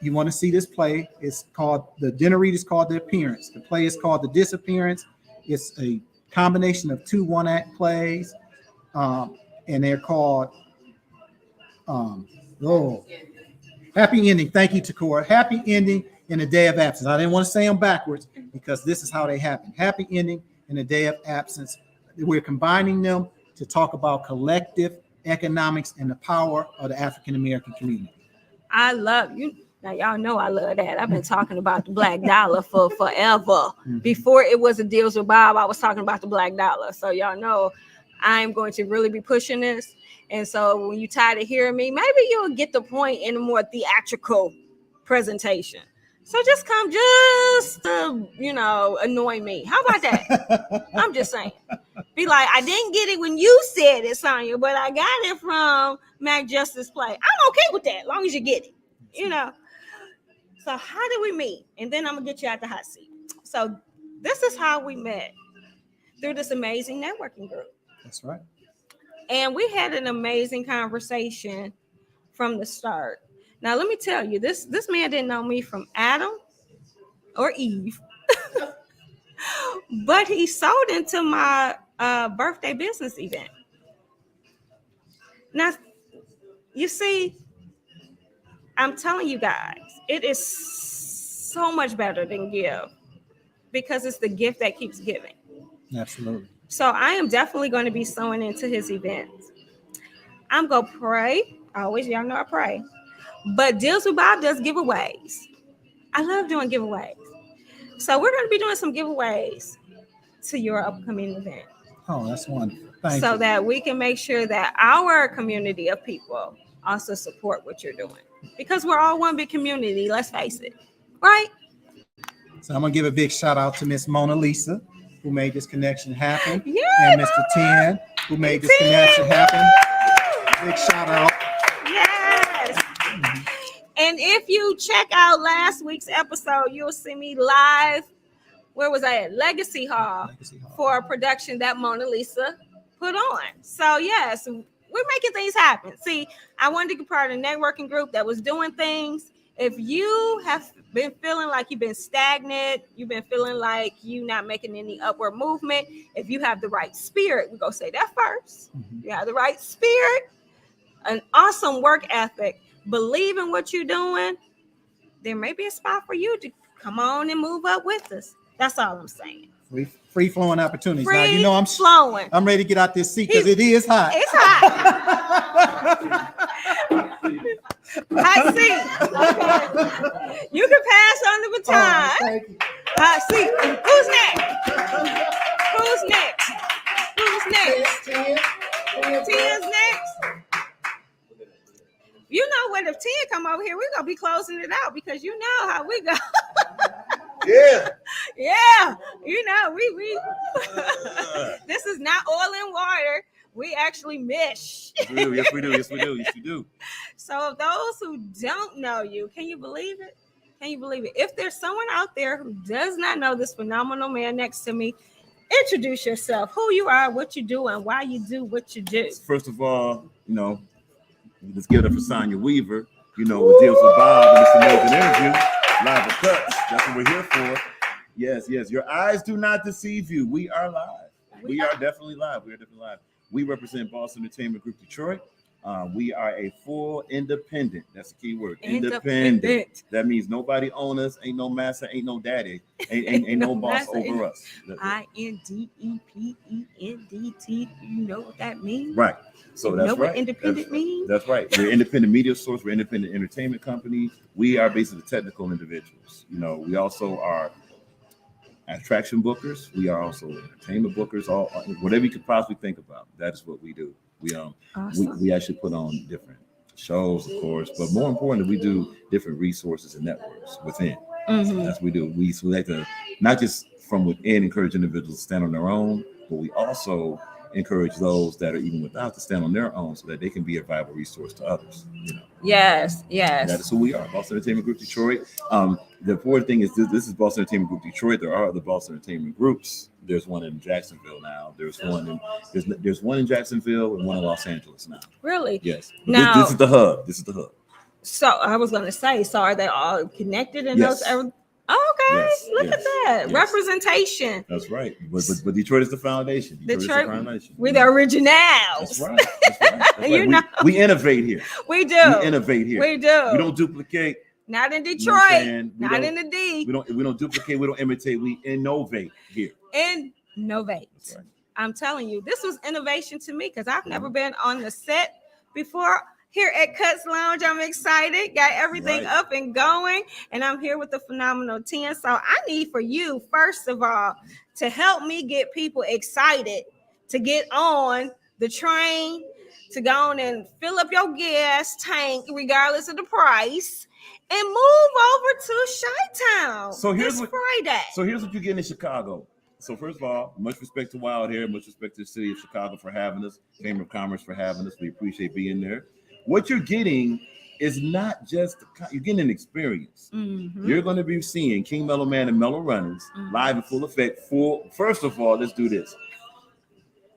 You want to see this play. It's called, the dinner read is called The Appearance. The play is called The Disappearance. It's a combination of two one-act plays, and they're called Happy Ending. Thank you, Takora. Happy Ending and A Day of Absence. I didn't want to say them backwards because this is how they happen. Happy Ending and A Day of Absence. We're combining them to talk about collective economics and the power of the African American community. I love you. Now, y'all know I love that. I've been talking about the Black dollar for forever. Before it was a Deals with Bob, I was talking about the Black dollar. So y'all know I'm going to really be pushing this. And so when you're tired of hearing me, maybe you'll get the point in a more theatrical presentation. So just come just to, annoy me. How about that? I'm just saying. Be like, I didn't get it when you said it, Sonya, but I got it from Mack Justice Play. I'm okay with that, as long as you get it. So how did we meet? And then I'm going to get you out the hot seat. So this is how we met, through this amazing networking group. That's right. And we had an amazing conversation from the start. Now let me tell you, this man didn't know me from Adam or Eve, but he sold into my birthday business event. Now, you see, I'm telling you guys, it is so much better than give because it's the gift that keeps giving. Absolutely. So I am definitely going to be sewing into his events. I'm going to pray. Always, y'all know I pray. But Deals with Bob does giveaways. I love doing giveaways. So we're going to be doing some giveaways to your upcoming event. Oh, that's wonderful. Thank so you. that we can make sure that our community of people also support what you're doing. Because we're all one big community, let's face it. Right? So I'm going to give a big shout out to Miss Mona Lisa, who made this connection happen. Yeah, and Mr. Tien, who made this connection happen. Big shout out. Yes. And if you check out last week's episode, you'll see me live. Where was I at? Legacy Hall for a production that Mona Lisa put on. So yes, we're making things happen. See, I wanted to be part of a networking group that was doing things. If you have been feeling like you've been stagnant, you've been feeling like you're not making any upward movement, if you have the right spirit, we're going to say that first. You have the right spirit, an awesome work ethic, believe in what you're doing, there may be a spot for you to come on and move up with us. That's all I'm saying. Free flowing opportunities. Free now you know I'm flowing. I'm ready to get out this seat because it is hot. It's hot. Hot seat. Okay. You can pass on the baton. Thank you. Hot seat. Who's next? Who's next? Who's next? Tia's next. You know what? If Tia come over here, we're gonna be closing it out because you know how we go. Yeah. Yeah. You know, we this is not oil and water. We actually mesh. Yes, we do. Yes, we do. Yes, we do. Yes, we do. So those who don't know you, can you believe it? Can you believe it? If there's someone out there who does not know this phenomenal man next to me, introduce yourself, who you are, what you do, and why you do what you do. First of all, let's give it up for Sonya Weaver. With Deals with Bob and this amazing interview. Live with Cutz. That's what we're here for. Yes. Your eyes do not deceive you. We are live. We are definitely live. We represent Boston Entertainment Group Detroit. We are a full independent. That's the key word. Independent. That means nobody owns us. Ain't no master. Ain't no daddy. Ain't no boss over us. INDEPENDT. You know what that means? Right. So you that's know right. What independent means? That's right. We're independent media source. We're independent entertainment company. We are basically technical individuals. We also are attraction bookers. We are also entertainment bookers. All whatever you could possibly think about. That is what we do. Awesome. We actually put on different shows, of course, but more importantly, we do different resources and networks within. Mm-hmm. That's what we do. We like to not just from within encourage individuals to stand on their own, but we also encourage those that are even without to stand on their own so that they can be a viable resource to others. Yes. That is who we are, Boston Entertainment Group Detroit. The important thing is this is Boston Entertainment Group Detroit. There are other Boston Entertainment groups. There's one in Jacksonville now. There's one in Jacksonville and one in Los Angeles now. Really? Yes. Now, this is the hub. So I was going to say, so are they all connected in Yes. those? Okay, Yes, look yes, at that. yes. Representation. That's right. But Detroit is the foundation. Detroit, is the foundation. we're the originals. That's right. You know. We innovate here. We do. We innovate here. We do. We don't duplicate. Not in Detroit. You know what I'm saying? Not in the D. We don't duplicate. We don't imitate. We innovate here. Innovate. That's right. I'm telling you, this was innovation to me because I've never been on the set before. Here at Cutz Lounge, I'm excited. Got everything up and going, and I'm here with the phenomenal Tien. So I need for you, first of all, to help me get people excited to get on the train, to go on and fill up your gas tank, regardless of the price, and move over to Chi-Town this Friday. So here's what you're getting in Chicago. So first of all, much respect to Wild Hair, much respect to the city of Chicago for having us, Chamber of Commerce for having us. We appreciate being there. What you're getting is not just you're getting an experience. Mm-hmm. You're going to be seeing King Mellow Man and Mellow Runners live in full effect. First of all, let's do this.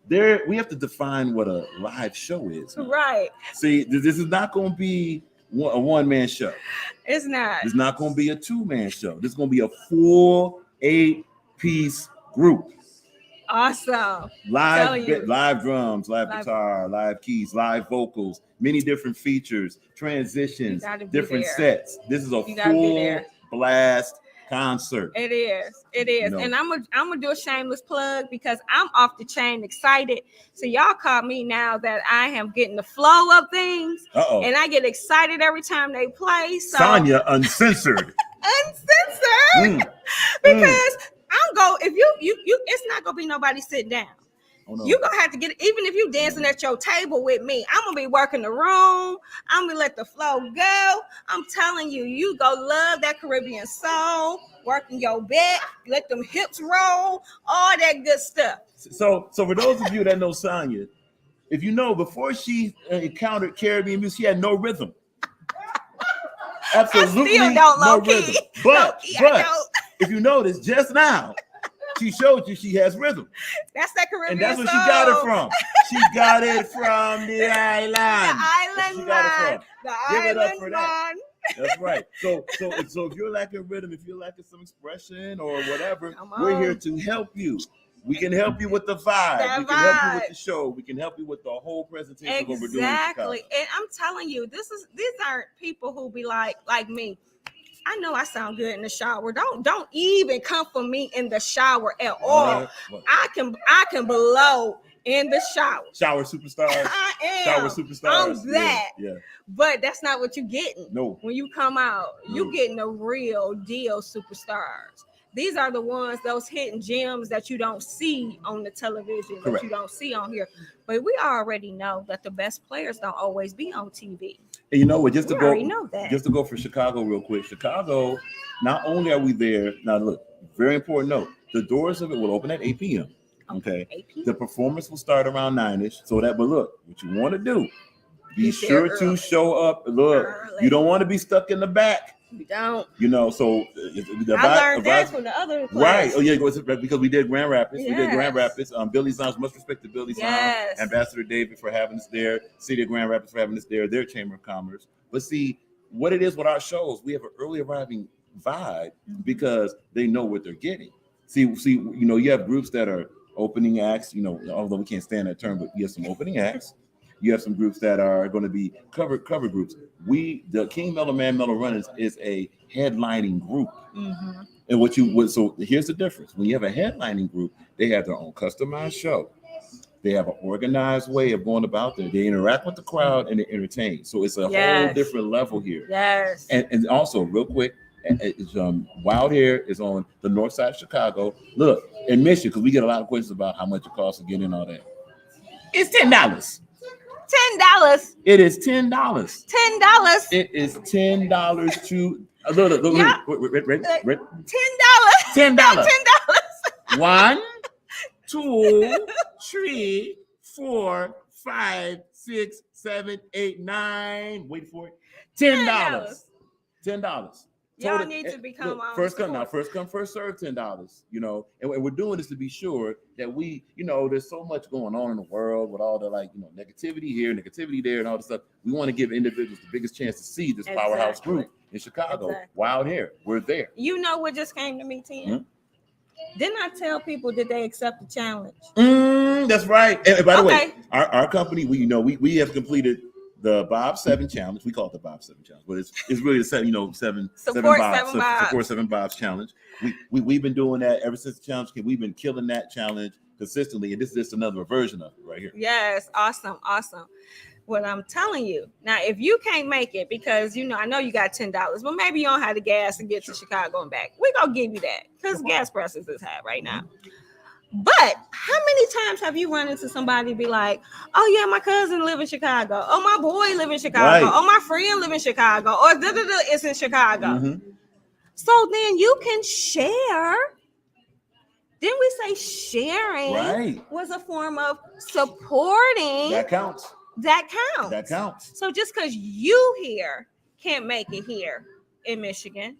We have to define what a live show is. Right. See, this is not going to be a one-man show. It's not. It's not going to be a two-man show. This is going to be a full 8-piece group. Awesome. Live drums, live guitar, live keys, live vocals, many different features, transitions, different sets. This is a full blast concert. It is. And I'm gonna do a shameless plug because I'm off the chain excited. So y'all caught me now that I am getting the flow of things. And I get excited every time they play. So Sonya uncensored. Because if you it's not gonna be nobody sitting down. Oh, no. You're gonna have to get, even if you dancing at your table with me, I'm gonna be working the room. I'm gonna let the flow go. I'm telling you, you go love that Caribbean soul, working your back, let them hips roll, all that good stuff. So for those of you that know Sonya, if you know, before she encountered Caribbean music, she had no rhythm. Absolutely no rhythm. But if you notice, just now, she showed you she has rhythm. That's that Caribbean and that's where soul. She got it from. She got it from the island. The island Give it up for that. That's right. So if you're lacking rhythm, if you're lacking some expression or whatever, we're here to help you. We can help you with the vibe. We can help you with the show. We can help you with the whole presentation of what we're doing. Exactly. And I'm telling you, these aren't people who be like me. I know I sound good in the shower. Don't even come for me in the shower at all. I can blow in the shower. Shower superstars. I am. Shower superstars. I'm that. Yeah. But that's not what you're getting. No. When you come out, you're getting the real deal superstars. These are the ones, those hidden gems that you don't see on the television, that you don't see on here. But we already know that the best players don't always be on TV. And you know what? Just to go for Chicago real quick. Chicago, not only are we there, now look, very important note. The doors of it will open at 8 p.m. Okay. 8 p.m. The performance will start around 9ish. But look, what you want to do, be sure to show up. Look, you don't want to be stuck in the back. You don't. So I learned that from the other place. Right. Oh yeah, because we did Grand Rapids. Yes. We did Grand Rapids. Billy's Lounge, much respect to Billy's Lounge, Ambassador David for having us there, City of Grand Rapids for having us there, their Chamber of Commerce. But see, what it is with our shows, we have an early arriving vibe because they know what they're getting. See, you have groups that are opening acts, although we can't stand that term, but you have some opening acts. You have some groups that are going to be cover groups. The King Mellow Man Mellow Runners is a headlining group. Mm-hmm. And so here's the difference. When you have a headlining group, they have their own customized show. They have an organized way of going about there. They interact with the crowd and they entertain. So it's a whole different level here. Yes. And also, real quick, it's Wild Hair is on the north side of Chicago. Look, admission, because we get a lot of questions about how much it costs to get in all that. It's $10. $10. It is $10. $10. It is $10 to look. $10. $10. 1, 2, 3, 4, 5, 6, 7, 8, 9. Wait for it. $10. $10. Y'all need to become first come, first serve. $10. And we're doing this to be sure that we, there's so much going on in the world with all the negativity here, negativity there, and all this stuff. We want to give individuals the biggest chance to see this powerhouse group in Chicago. Wild Hair, we're there. You know what just came to me, Tim? Didn't I tell people that they accept the challenge? That's right. And by the way, our company, we have completed the Bob 7 challenge. We call it the Bob 7 challenge, but it's really the seven Support 7 Bobs challenge. We've been doing that ever since the challenge came. We've been killing that challenge consistently, and this is just another version of it right here. Yes, awesome. What I'm telling you now, if you can't make it because I know you got $10, but maybe you don't have the gas to get to Chicago and back, we're gonna give you that because gas prices is high right now. But how many times have you run into somebody be like, oh yeah, my cousin live in Chicago. Oh, my boy live in Chicago. Right. Oh, my friend live in Chicago. Or it's in Chicago. Mm-hmm. So then you can share. Didn't we say sharing was a form of supporting? That counts. That counts. So just because you here can't make it here in Michigan,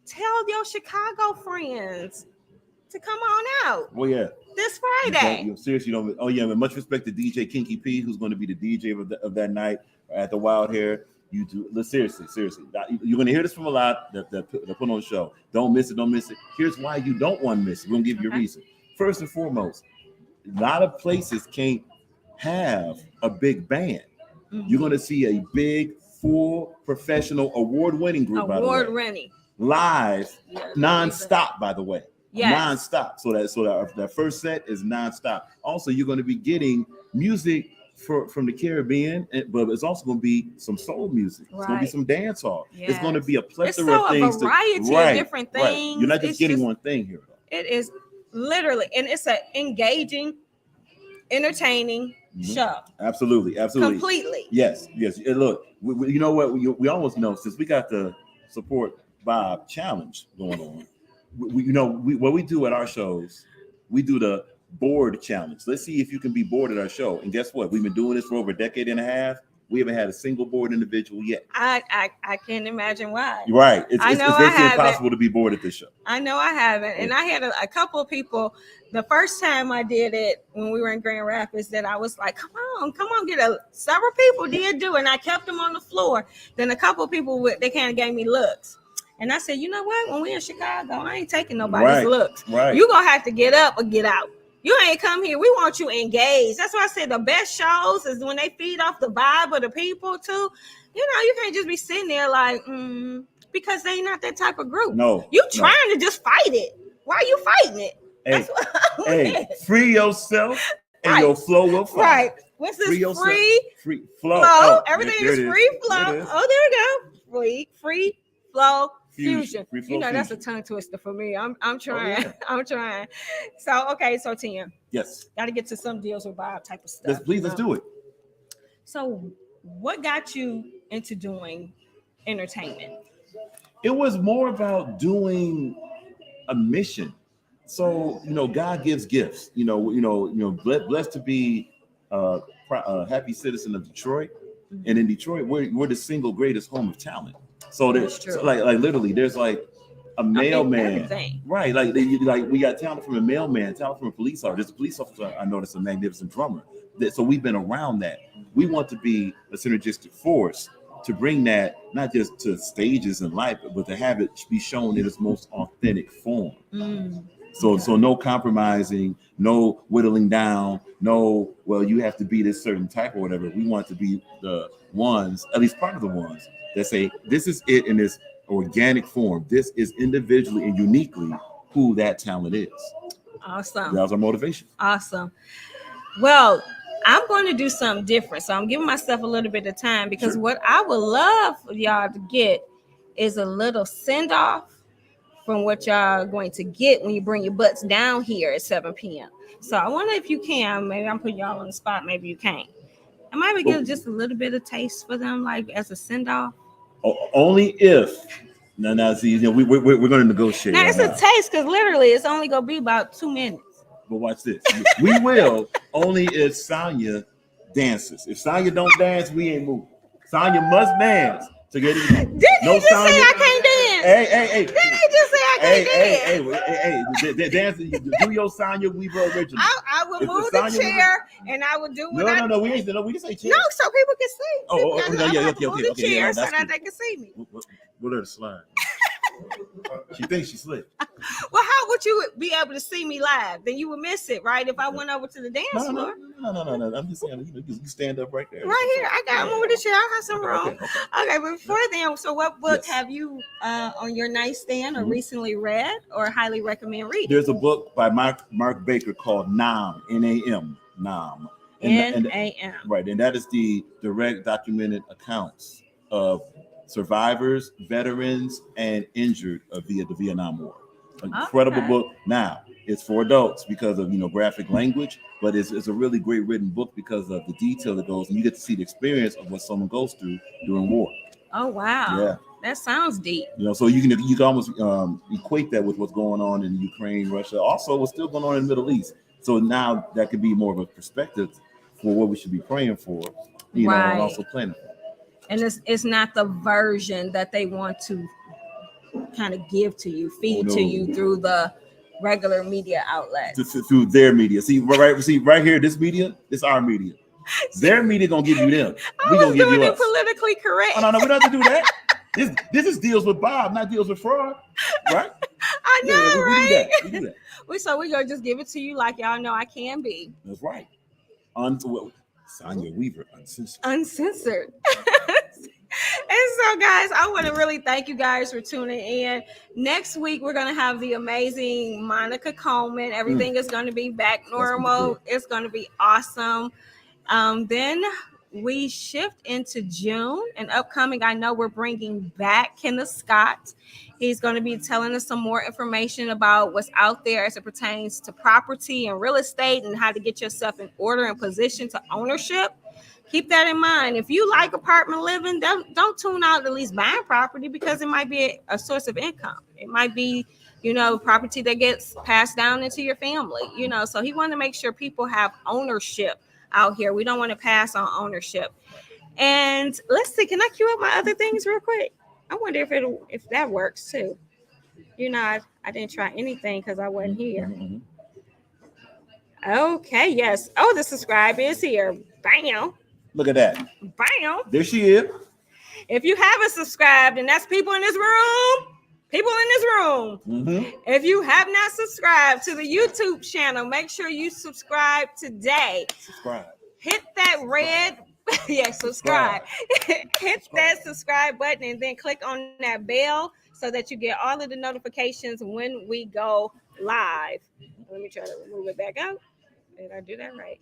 tell your Chicago friends to come on out. Well, yeah. This Friday. You seriously don't. Oh, yeah. With much respect to DJ Kinky P, who's going to be the DJ of that night at the Wild Hair. You do seriously. You're gonna hear this from a lot that put on the show. Don't miss it. Don't miss it. Here's why you don't want to miss it. We're gonna give you a reason. First and foremost, a lot of places can't have a big band. You're gonna see a big, full, professional, award-winning group. Award-winning. Live, non-stop, by the way. Yes. Non-stop. So that first set is non-stop. Also, you're going to be getting music from the Caribbean, but it's also going to be some soul music. It's going to be some dance hall. Yes. It's going to be a plethora of things. A variety of different things. Right. You're not just getting one thing here. It is literally, and it's an engaging, entertaining show. Absolutely. Completely. Yes. And look, we you know what? We almost know, since we got the Support B.O.B challenge going on. What we do at our shows, we do the board challenge. Let's see if you can be bored at our show. And guess what? We've been doing this for over a decade and a half. We haven't had a single bored individual yet. I can't imagine why. Right. It's virtually impossible to be bored at this show. I know I haven't. And I had a couple of people, the first time I did it when we were in Grand Rapids, that I was like, come on, several people did do it. And I kept them on the floor. Then a couple of people, they kind of gave me looks. And I said, you know what? When we're in Chicago, I ain't taking nobody's looks. Right. You're going to have to get up or get out. You ain't come here. We want you engaged. That's why I said the best shows is when they feed off the vibe of the people too. You can't just be sitting there like, because they not that type of group. No. You trying to just fight it. Why are you fighting it? Hey, free yourself and your flow will follow. Right. What's this? Free flow. Oh, everything is free flow. There oh, there we go. Free flow. Fusion. That's a tongue twister for me. I'm trying. Oh, yeah. I'm trying. So Tim. Yes. Got to get to some deals with Bob type of stuff. Let's do it. So, what got you into doing entertainment? It was more about doing a mission. So, God gives gifts. Blessed to be a happy citizen of Detroit, and in Detroit, we're the single greatest home of talent. So there's like literally there's like a mailman, right? Like we got talent from a mailman, talent from a police officer. There's a police officer I noticed, a magnificent drummer. So we've been around that. We want to be a synergistic force to bring that not just to stages in life, but to have it be shown in its most authentic form. So no compromising, no whittling down, no, well, you have to be this certain type or whatever. We want to be the ones, at least part of the ones, that say this is it in this organic form. This is individually and uniquely who that talent is. Awesome. That was our motivation. Awesome. Well, I'm going to do something different. So I'm giving myself a little bit of time because what I would love for y'all to get is a little send off from what y'all are going to get when you bring your butts down here at 7 p.m. So I wonder if you can, maybe I'm putting y'all on the spot, maybe you can't. I might be getting just a little bit of taste for them, like as a send off. Only if now see, we're going to negotiate. Now it's a taste because literally it's only going to be about 2 minutes. But watch this. We will only if Sonya dances. If Sonya don't dance, we ain't moving. Sonya must dance to get it. Didn't he just say I can't dance? Hey. Didn't he just say I can't dance? Dance. Do your Sonya Weaver original. I will move the chair and I will do what No, we ain't. No, we just say chair. No, so people can see. Okay. Move the chair so that they can see me. We'll let her slide. She thinks she's slick. Well, how would you be able to see me live? Then you would miss it, right? If I went over to the dance floor. No. I'm just saying, you stand up right there. Right here. I got move the chair. I have some room. Okay, but before then, so what book have you on your nightstand or recently read or highly recommend reading? There's a book by Mark Baker called NAM, N-A-M, NAM. N-A-M. Right, and that is the direct documented accounts of survivors, veterans, and injured via the Vietnam War. Incredible book. Now, it's for adults because of graphic language, but it's a really great written book because of the detail that goes, and you get to see the experience of what someone goes through during war. Oh wow! Yeah, that sounds deep. So you can almost equate that with what's going on in Ukraine, Russia. Also, what's still going on in the Middle East. So now that could be more of a perspective for what we should be praying for, and also planning for. And it's not the version that they want to kind of give to you, feed to you through the regular media outlets. Through their media. See right here, this media, it's our media. Their media gonna give you them. We I gonna was give doing you it us. politically correct. Oh, no, we don't have to do that. This is deals with Bob, not deals with fraud, right? I know, Yeah, we right? do that. We do that. So we're gonna just give it to you like y'all know I can be. That's right. Sonya Weaver, uncensored. Uncensored. And so, guys, I want to really thank you guys for tuning in. Next week, we're going to have the amazing Monica Coleman. Everything is going to be back normal. It's going to be awesome. Then we shift into June and upcoming. I know we're bringing back Kenneth Scott. He's going to be telling us some more information about what's out there as it pertains to property and real estate and how to get yourself in order and position to ownership. Keep that in mind. If you like apartment living, don't tune out at least buying property because it might be a source of income. It might be, property that gets passed down into your family, So he wanted to make sure people have ownership out here. We don't want to pass on ownership. And let's see, can I cue up my other things real quick? I wonder if that works too. I didn't try anything because I wasn't here. Okay, yes. Oh, the subscribe is here. Bam. Look at that. Bam. There she is. If you haven't subscribed, and that's people in this room, if you have not subscribed to the YouTube channel, make sure you subscribe today. Hit that red, subscribe. Hit that subscribe button and then click on that bell so that you get all of the notifications when we go live. Let me try to move it back out. Did I do that right?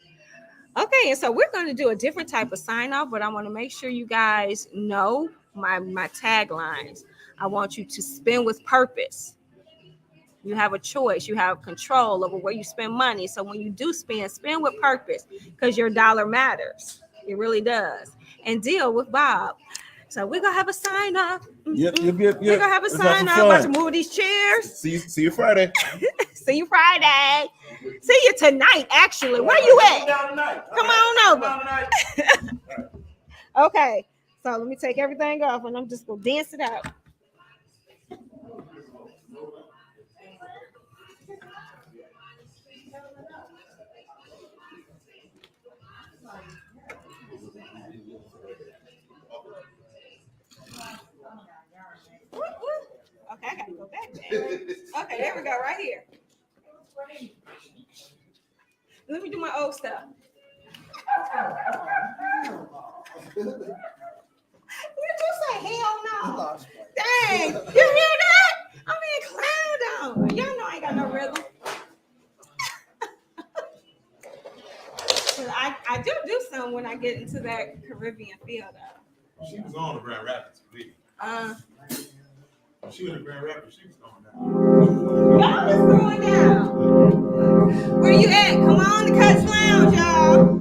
Okay, and so we're going to do a different type of sign off, but I want to make sure you guys know my taglines. I want you to spend with purpose. You have a choice. You have control over where you spend money. So when you do spend with purpose because your dollar matters. It really does. And deal with Bob. So we're going to have a sign off. Yep. We're going to have a sign off. About to move these chairs. See you Friday. See you Friday. See you tonight, actually. Where you at? Come on over. Okay. So let me take everything off and I'm just going to dance it out. Okay, I got to go back there. Okay, there we go, right here. Let me do my old stuff. Did you say hell no? Dang, you hear that? I'm being clowned on. Y'all know I ain't got no rhythm. I do something when I get into that Caribbean feel though. She was on the Grand Rapids. She was in Grand Rapids. She was going down. Y'all is going down. Where you at? Come on to Cutz Lounge, y'all.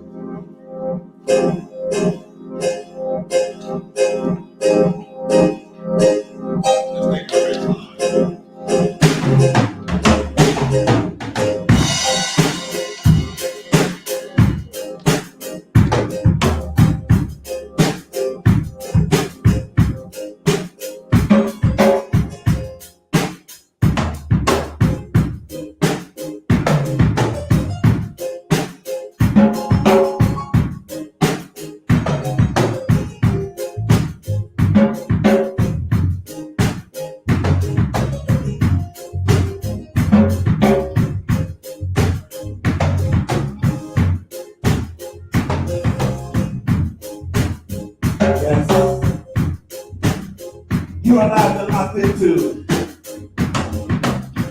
You are now locked into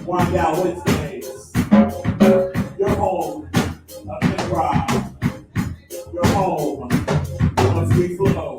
Wind Down Wednesdays. Your home of the crowd. Your home once we flow.